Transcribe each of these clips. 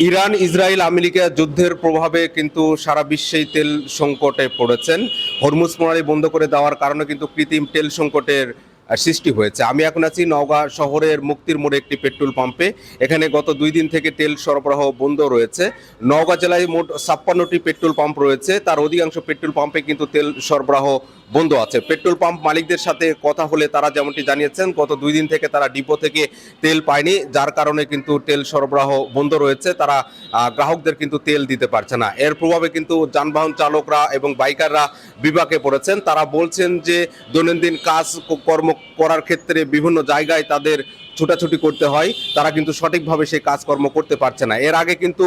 Iran Israel America যুদ্ধের প্রভাবে কিন্তু সারা বিশ্বেই তেল সংকটে পড়েছেন। হরমুজ প্রণালী বন্ধ করে দেওয়ার কারণে কিন্তু কৃত্রিম তেল সংকটের সৃষ্টি হয়েছে। আমি এখন আছি নওগাঁ শহরের মুক্তির মোড়ে একটি পেট্রোল পাম্পে। এখানে গত 2 দিন থেকে তেল সরবরাহ বন্ধ রয়েছে। নওগাঁ জেলায় মোট 56টি পেট্রোল পাম্প রয়েছে, তার অধিকাংশ পেট্রোল পাম্পে কিন্তু তেল সরবরাহ বন্ধ আছে। পেট্রোল পাম্প মালিকদের সাথে কথা হলে তারা যেমনটি জানিয়েছেন, গত 2 দিন থেকে তারা ডিপো থেকে তেল পায়নি, যার কারণে কিন্তু তেল সরবরাহ বন্ধ রয়েছে। তারা গ্রাহকদের কিন্তু তেল দিতে পারছে না। এর প্রভাবে কিন্তু যানবাহন চালকরা এবং বাইকাররা বিপাকে পড়েছেন। তারা বলছেন যে দৈনন্দিন কাজ কর্ম করার ক্ষেত্রে বিভিন্ন জায়গায় তাদের ছুটাছুটি করতে হয়, তারা কিন্তু সঠিকভাবে সেই কাজকর্ম করতে পারছে না। এর আগে কিন্তু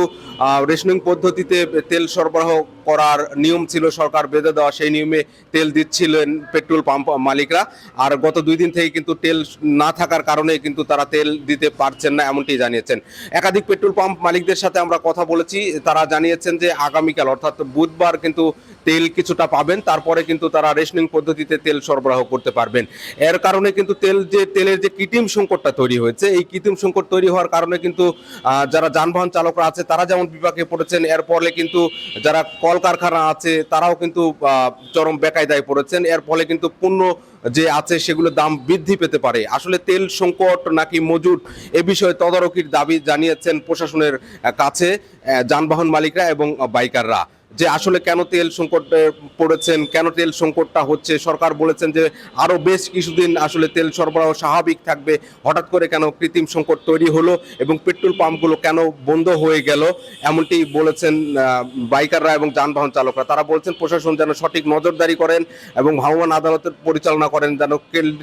রেশনিং পদ্ধতিতে তেল সরবরাহ করার নিয়ম ছিল, সরকার বেঁধে দেওয়া, সেই নিয়মে তেল দিচ্ছিলেন পেট্রোল পাম্প মালিকরা। আর গত 2 দিন থেকে কিন্তু তেল না থাকার কারণে কিন্তু তারা তেল দিতে পারছেন না, এমনটি জানিয়েছেন। একাধিক পেট্রোল পাম্প মালিকদের সাথে আমরা কথা বলেছি, তারা জানিয়েছেন যে আগামীকাল অর্থাৎ বুধবার কিন্তু তেল কিছুটা পাবেন, তারপরে কিন্তু তারা রেশনিং পদ্ধতিতে তেল সরবরাহ করতে পারবেন। এর কারণে কিন্তু তেলের যে কৃত্রিম সংকটটা তৈরি হয়েছে, এই কৃত্রিম সংকট তৈরি হওয়ার কারণে কিন্তু যারা যানবাহন চালকরা আছে তারা যেমন বিপাকে পড়েছেন, এর ফলে কিন্তু যারা কলকারখানা আছে তারাও কিন্তু চরম বেকায়দায় পড়েছেন। এর ফলে কিন্তু পণ্য যে আছে সেগুলোর দাম বৃদ্ধি পেতে পারে। আসলে তেল সংকট নাকি মজুট, এ বিষয়ে তদারকির দাবি জানিয়েছেন প্রশাসনের কাছে যানবাহন মালিকরা এবং বাইকাররা। যে আসলে কেন তেল সংকটে পড়েছেন, কেন তেল সংকটটা হচ্ছে, সরকার বলেছেন যে আরো বেশ কিছুদিন আসলে তেল সরবরাহ স্বাভাবিক থাকবে, হঠাৎ করে কেন কৃত্রিম সংকট তৈরি হলো এবং পেট্রোল পাম্পগুলো কেন বন্ধ হয়ে গেল, এমনটি বলেছেন বাইকাররা এবং যানবাহন চালকরা। তারা বলছেন প্রশাসন যেন সঠিক নজরদারি করেন এবং ভ্রাম্যমাণ আদালতের পরিচালনা করেন, যেন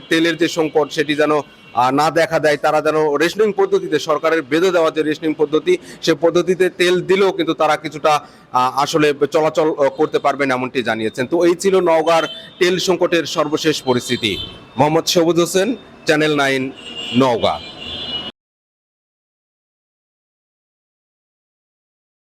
তেলের যে সংকট সেটি যেন না দেখা দেয়। তারা যেন রেশনিং পদ্ধতিতে, সরকারের বেঁধে দেওয়া যে রেশনিং পদ্ধতি, সে পদ্ধতিতে তেল দিলেও কিন্তু তারা কিছুটা আসলে চলাচল করতে পারবেন, এমনটি জানিয়েছেন। তো এই ছিল নওগাঁর তেল সংকটের সর্বশেষ পরিস্থিতি। মোহাম্মদ সবুজ হোসেন, চ্যানেল 9, নওগাঁ।